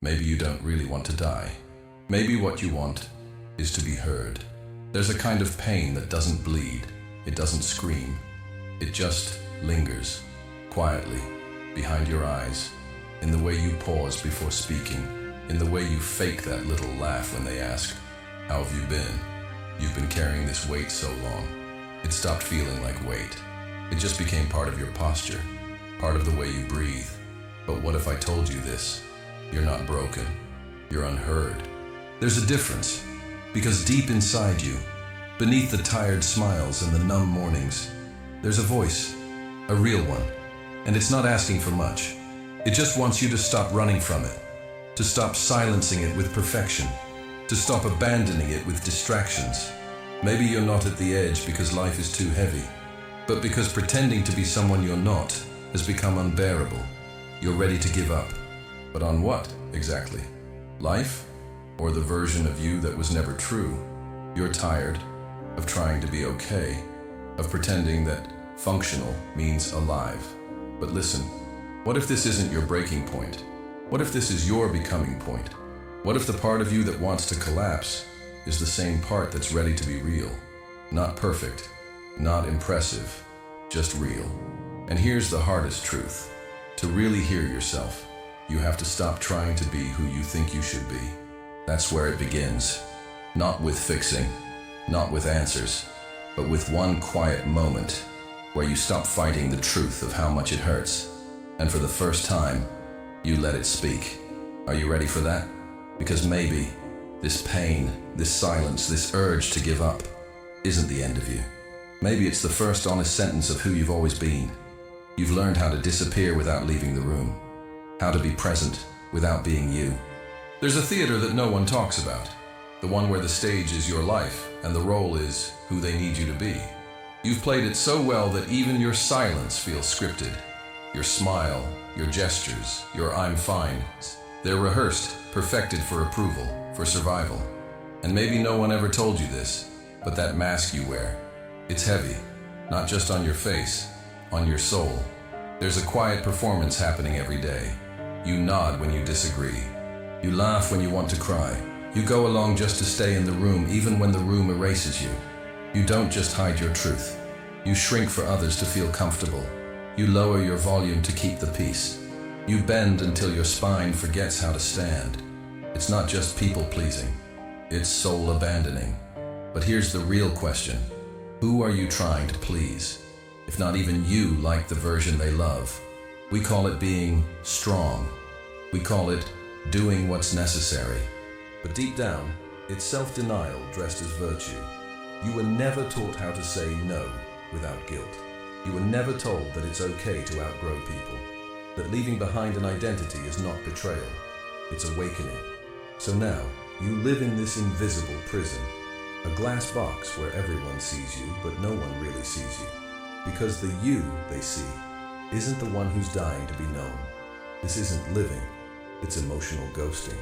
Maybe you don't really want to die. Maybe what you want is to be heard. There's a kind of pain that doesn't bleed, it doesn't scream. It just lingers, quietly, behind your eyes, in the way you pause before speaking, in the way you fake that little laugh when they ask, "How have you been?" You've been carrying this weight so long. It stopped feeling like weight. It just became part of your posture, part of the way you breathe. But what if I told you this? You're not broken. You're unheard. There's a difference, because deep inside you, beneath the tired smiles and the numb mornings, there's a voice, a real one, and it's not asking for much. It just wants you to stop running from it, to stop silencing it with perfection, to stop abandoning it with distractions. Maybe you're not at the edge because life is too heavy, but because pretending to be someone you're not has become unbearable. You're ready to give up. But on what, exactly? Life? Or the version of you that was never true? You're tired of trying to be okay, of pretending that functional means alive. But listen, what if this isn't your breaking point? What if this is your becoming point? What if the part of you that wants to collapse is the same part that's ready to be real? Not perfect, not impressive, just real. And here's the hardest truth. To really hear yourself, you have to stop trying to be who you think you should be. That's where it begins. Not with fixing, not with answers, but with one quiet moment where you stop fighting the truth of how much it hurts. And for the first time, you let it speak. Are you ready for that? Because maybe this pain, this silence, this urge to give up isn't the end of you. Maybe it's the first honest sentence of who you've always been. You've learned how to disappear without leaving the room, how to be present without being you. There's a theater that no one talks about, the one where the stage is your life and the role is who they need you to be. You've played it so well that even your silence feels scripted. Your smile, your gestures, your "I'm fine," they're rehearsed, perfected for approval, for survival. And maybe no one ever told you this, but that mask you wear, it's heavy, not just on your face, on your soul. There's a quiet performance happening every day. You nod when you disagree. You laugh when you want to cry. You go along just to stay in the room even when the room erases you. You don't just hide your truth. You shrink for others to feel comfortable. You lower your volume to keep the peace. You bend until your spine forgets how to stand. It's not just people-pleasing. It's soul-abandoning. But here's the real question. Who are you trying to please? If not even you like the version they love. We call it being strong. We call it doing what's necessary. But deep down, it's self-denial dressed as virtue. You were never taught how to say no without guilt. You were never told that it's okay to outgrow people, that leaving behind an identity is not betrayal, it's awakening. So now, you live in this invisible prison, a glass box where everyone sees you, but no one really sees you. Because the you they see isn't the one who's dying to be known. This isn't living, it's emotional ghosting.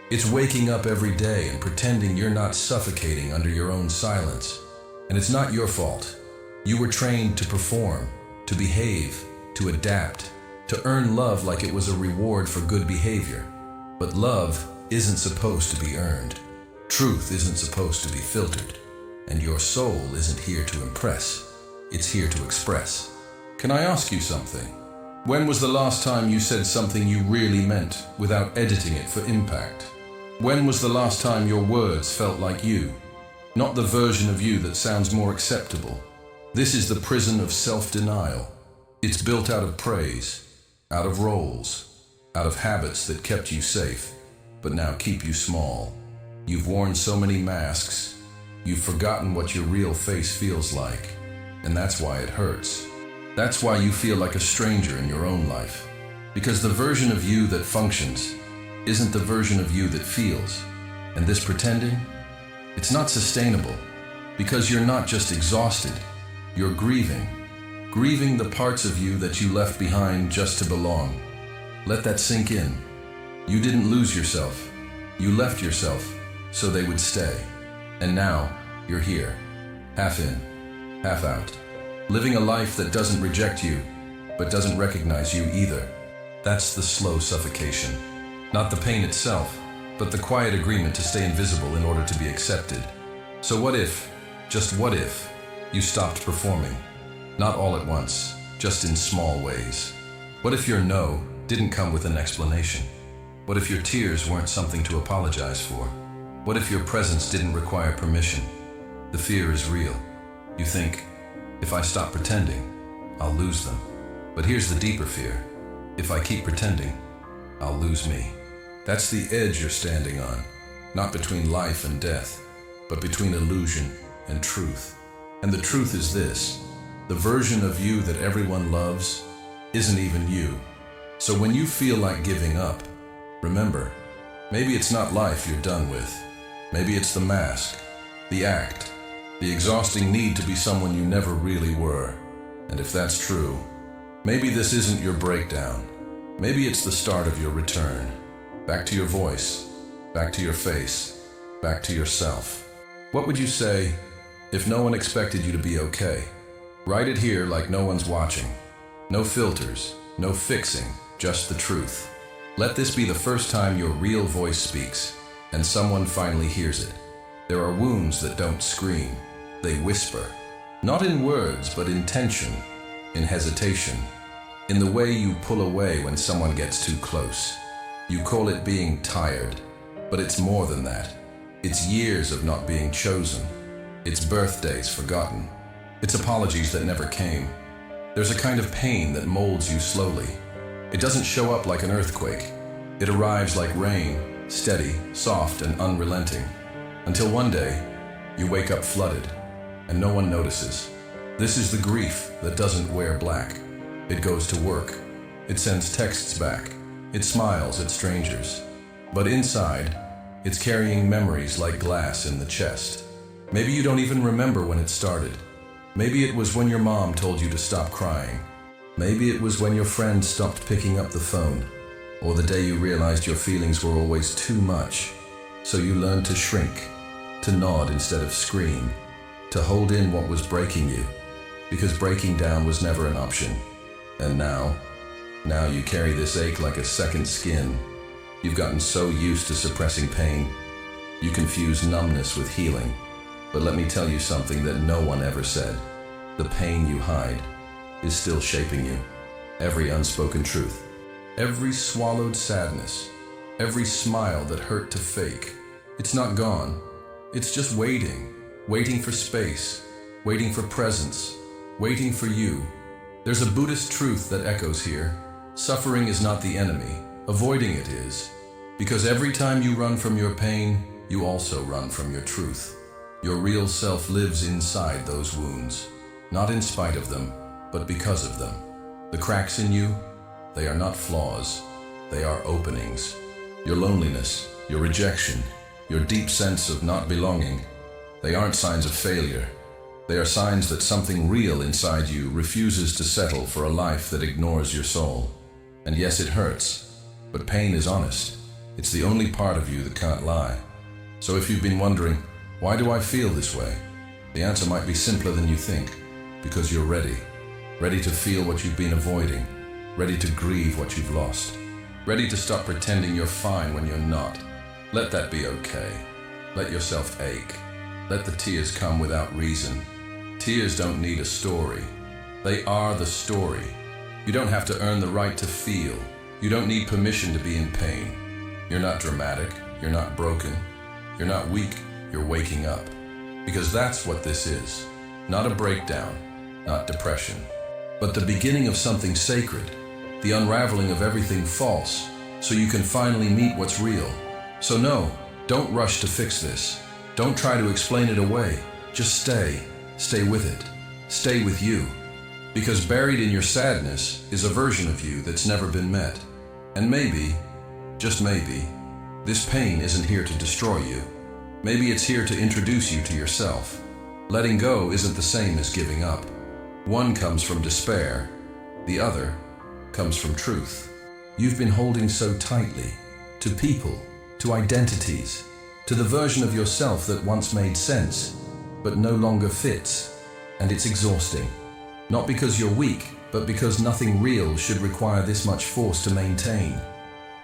It's waking up every day and pretending you're not suffocating under your own silence. And it's not your fault. You were trained to perform, to behave, to adapt, to earn love like it was a reward for good behavior. But love isn't supposed to be earned. Truth isn't supposed to be filtered. And your soul isn't here to impress. It's here to express. Can I ask you something? When was the last time you said something you really meant without editing it for impact? When was the last time your words felt like you? Not the version of you that sounds more acceptable. This is the prison of self-denial. It's built out of praise, out of roles, out of habits that kept you safe, but now keep you small. You've worn so many masks, you've forgotten what your real face feels like, and that's why it hurts. That's why you feel like a stranger in your own life. Because the version of you that functions isn't the version of you that feels. And this pretending, it's not sustainable. Because you're not just exhausted, you're grieving. Grieving the parts of you that you left behind just to belong. Let that sink in. You didn't lose yourself. You left yourself so they would stay. And now, you're here. Half in, half out. Living a life that doesn't reject you, but doesn't recognize you either. That's the slow suffocation. Not the pain itself, but the quiet agreement to stay invisible in order to be accepted. So what if, just what if, you stopped performing? Not all at once, just in small ways. What if your no didn't come with an explanation? What if your tears weren't something to apologize for? What if your presence didn't require permission? The fear is real. You think, if I stop pretending, I'll lose them. But here's the deeper fear. If I keep pretending, I'll lose me. That's the edge you're standing on, not between life and death, but between illusion and truth. And the truth is this: the version of you that everyone loves isn't even you. So when you feel like giving up, remember, maybe it's not life you're done with. Maybe it's the mask, the act, the exhausting need to be someone you never really were. And if that's true, maybe this isn't your breakdown. Maybe it's the start of your return. Back to your voice, back to your face, back to yourself. What would you say if no one expected you to be okay? Write it here like no one's watching. No filters, no fixing, just the truth. Let this be the first time your real voice speaks, and someone finally hears it. There are wounds that don't scream, they whisper. Not in words, but in tension, in hesitation, in the way you pull away when someone gets too close. You call it being tired, but it's more than that. It's years of not being chosen. It's birthdays forgotten. It's apologies that never came. There's a kind of pain that molds you slowly. It doesn't show up like an earthquake. It arrives like rain, steady, soft, and unrelenting. Until one day, you wake up flooded, and no one notices. This is the grief that doesn't wear black. It goes to work. It sends texts back. It smiles at strangers. But inside, it's carrying memories like glass in the chest. Maybe you don't even remember when it started. Maybe it was when your mom told you to stop crying. Maybe it was when your friend stopped picking up the phone, or the day you realized your feelings were always too much. So you learned to shrink, to nod instead of scream, to hold in what was breaking you, because breaking down was never an option. And now you carry this ache like a second skin. You've gotten so used to suppressing pain, you confuse numbness with healing. But let me tell you something that no one ever said. The pain you hide is still shaping you. Every unspoken truth, every swallowed sadness, every smile that hurt to fake. It's not gone. It's just waiting for space, waiting for presence, waiting for you. There's a Buddhist truth that echoes here. Suffering is not the enemy, avoiding it is. Because every time you run from your pain, you also run from your truth. Your real self lives inside those wounds, not in spite of them, but because of them. The cracks in you, they are not flaws, they are openings. Your loneliness, your rejection, your deep sense of not belonging, they aren't signs of failure. They are signs that something real inside you refuses to settle for a life that ignores your soul. And yes, it hurts, but pain is honest. It's the only part of you that can't lie. So if you've been wondering, why do I feel this way? The answer might be simpler than you think. Because you're ready. Ready to feel what you've been avoiding. Ready to grieve what you've lost. Ready to stop pretending you're fine when you're not. Let that be okay. Let yourself ache. Let the tears come without reason. Tears don't need a story. They are the story. You don't have to earn the right to feel. You don't need permission to be in pain. You're not dramatic. You're not broken. You're not weak. You're waking up. Because that's what this is. Not a breakdown, not depression, but the beginning of something sacred, the unraveling of everything false, so you can finally meet what's real. So no, don't rush to fix this. Don't try to explain it away. Just stay with it. Stay with you. Because buried in your sadness is a version of you that's never been met. And maybe, just maybe, this pain isn't here to destroy you. Maybe it's here to introduce you to yourself. Letting go isn't the same as giving up. One comes from despair, the other comes from truth. You've been holding so tightly to people, to identities, to the version of yourself that once made sense, but no longer fits, and it's exhausting. Not because you're weak, but because nothing real should require this much force to maintain.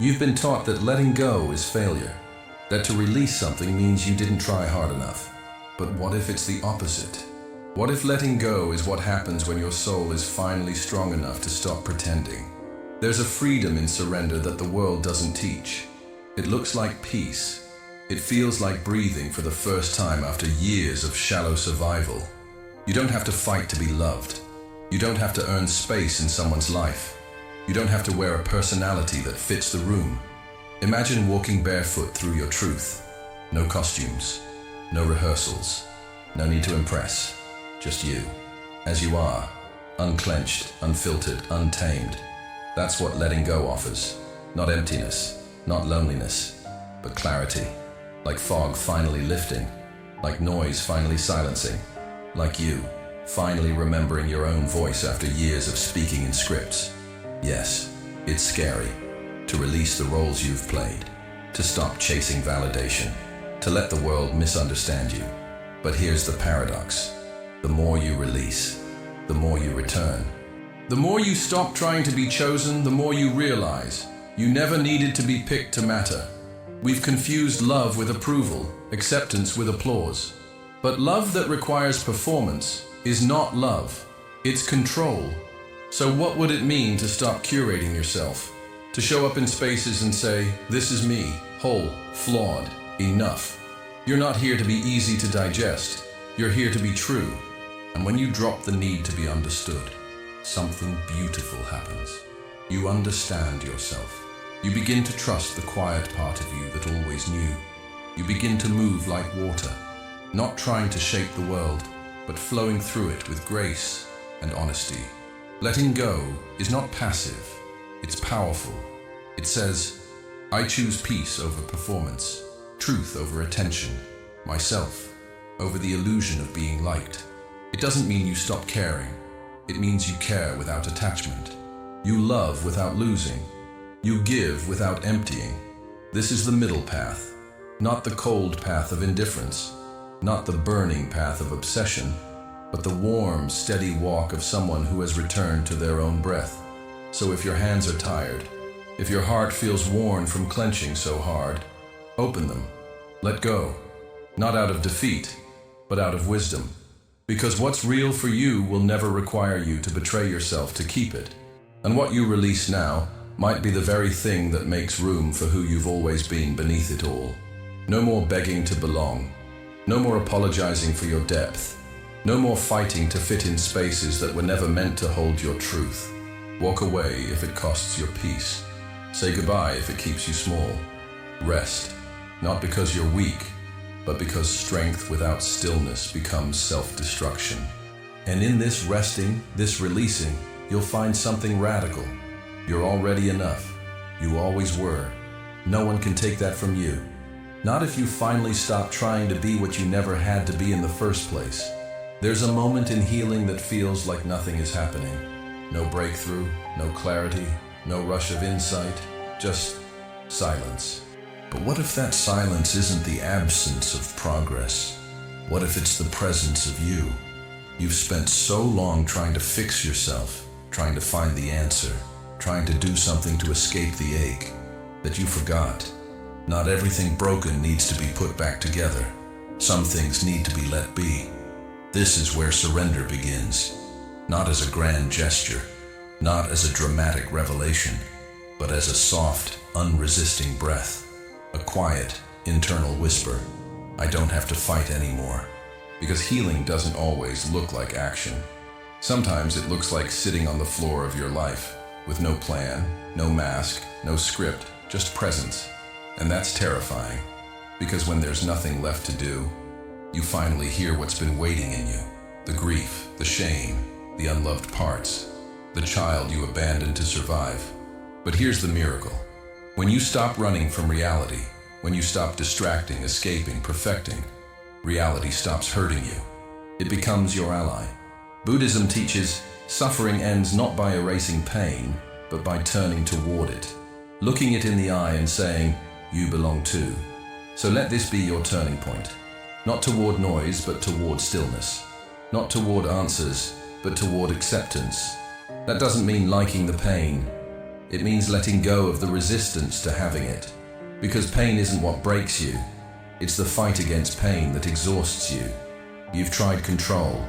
You've been taught that letting go is failure, that to release something means you didn't try hard enough. But what if it's the opposite? What if letting go is what happens when your soul is finally strong enough to stop pretending? There's a freedom in surrender that the world doesn't teach. It looks like peace. It feels like breathing for the first time after years of shallow survival. You don't have to fight to be loved. You don't have to earn space in someone's life. You don't have to wear a personality that fits the room. Imagine walking barefoot through your truth. No costumes, no rehearsals, no need to impress. Just you, as you are, unclenched, unfiltered, untamed. That's what letting go offers. Not emptiness, not loneliness, but clarity. Like fog finally lifting, like noise finally silencing, like you finally remembering your own voice after years of speaking in scripts. Yes, it's scary to release the roles you've played, to stop chasing validation, to let the world misunderstand you. But here's the paradox. The more you release, the more you return. The more you stop trying to be chosen, the more you realize you never needed to be picked to matter. We've confused love with approval, acceptance with applause. But love that requires performance is not love, it's control. So what would it mean to stop curating yourself? To show up in spaces and say, this is me, whole, flawed, enough. You're not here to be easy to digest. You're here to be true. And when you drop the need to be understood, something beautiful happens. You understand yourself. You begin to trust the quiet part of you that always knew. You begin to move like water, not trying to shape the world, but flowing through it with grace and honesty. Letting go is not passive, it's powerful. It says, I choose peace over performance, truth over attention, myself over the illusion of being liked. It doesn't mean you stop caring. It means you care without attachment. You love without losing. You give without emptying. This is the middle path, not the cold path of indifference, not the burning path of obsession, but the warm, steady walk of someone who has returned to their own breath. So if your hands are tired, if your heart feels worn from clenching so hard, open them, let go, not out of defeat, but out of wisdom. Because what's real for you will never require you to betray yourself to keep it. And what you release now might be the very thing that makes room for who you've always been beneath it all. No more begging to belong. No more apologizing for your depth. No more fighting to fit in spaces that were never meant to hold your truth. Walk away if it costs your peace. Say goodbye if it keeps you small. Rest, not because you're weak, but because strength without stillness becomes self-destruction. And in this resting, this releasing, you'll find something radical. You're already enough. You always were. No one can take that from you. Not if you finally stop trying to be what you never had to be in the first place. There's a moment in healing that feels like nothing is happening. No breakthrough, no clarity, no rush of insight, just silence. But what if that silence isn't the absence of progress? What if it's the presence of you? You've spent so long trying to fix yourself, trying to find the answer, trying to do something to escape the ache, that you forgot. Not everything broken needs to be put back together. Some things need to be let be. This is where surrender begins. Not as a grand gesture, not as a dramatic revelation, but as a soft, unresisting breath. A quiet, internal whisper. I don't have to fight anymore. Because healing doesn't always look like action. Sometimes it looks like sitting on the floor of your life, with no plan, no mask, no script, just presence. And that's terrifying, because when there's nothing left to do, you finally hear what's been waiting in you. The grief, the shame, the unloved parts, the child you abandoned to survive. But here's the miracle. When you stop running from reality, when you stop distracting, escaping, perfecting, reality stops hurting you. It becomes your ally. Buddhism teaches suffering ends not by erasing pain, but by turning toward it, looking it in the eye and saying, you belong too. So let this be your turning point. Not toward noise, but toward stillness. Not toward answers, but toward acceptance. That doesn't mean liking the pain. It means letting go of the resistance to having it. Because pain isn't what breaks you. It's the fight against pain that exhausts you. You've tried control.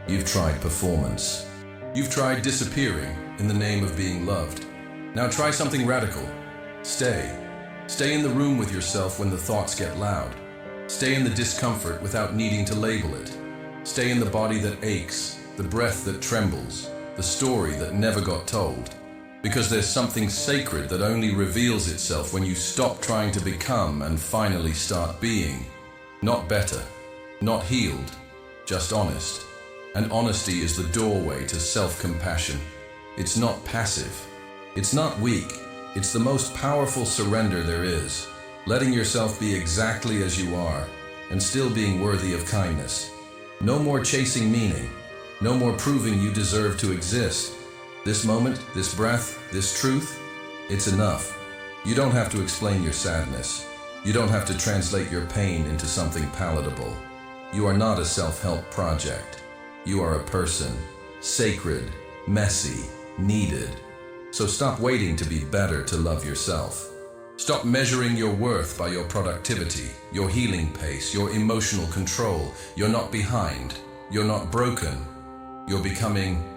You've tried performance. You've tried disappearing in the name of being loved. Now try something radical. Stay. Stay in the room with yourself when the thoughts get loud. Stay in the discomfort without needing to label it. Stay in the body that aches, the breath that trembles, the story that never got told. Because there's something sacred that only reveals itself when you stop trying to become and finally start being. Not better, not healed, just honest. And honesty is the doorway to self-compassion. It's not passive. It's not weak. It's the most powerful surrender there is. Letting yourself be exactly as you are, and still being worthy of kindness. No more chasing meaning. No more proving you deserve to exist. This moment, this breath, this truth, it's enough. You don't have to explain your sadness. You don't have to translate your pain into something palatable. You are not a self-help project. You are a person, sacred, messy, needed. So stop waiting to be better to love yourself. Stop measuring your worth by your productivity, your healing pace, your emotional control. You're not behind. You're not broken. You're becoming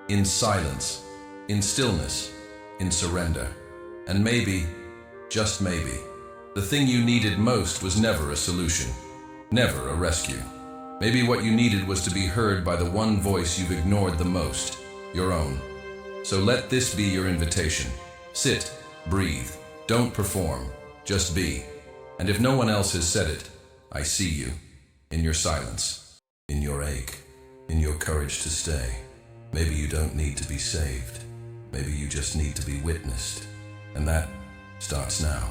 in silence, in stillness, in surrender. And maybe, just maybe, the thing you needed most was never a solution, never a rescue. Maybe what you needed was to be heard by the one voice you've ignored the most, your own. So let this be your invitation. Sit, breathe. Don't perform, just be. And if no one else has said it, I see you, in your silence, in your ache, in your courage to stay. Maybe you don't need to be saved. Maybe you just need to be witnessed. And that starts now.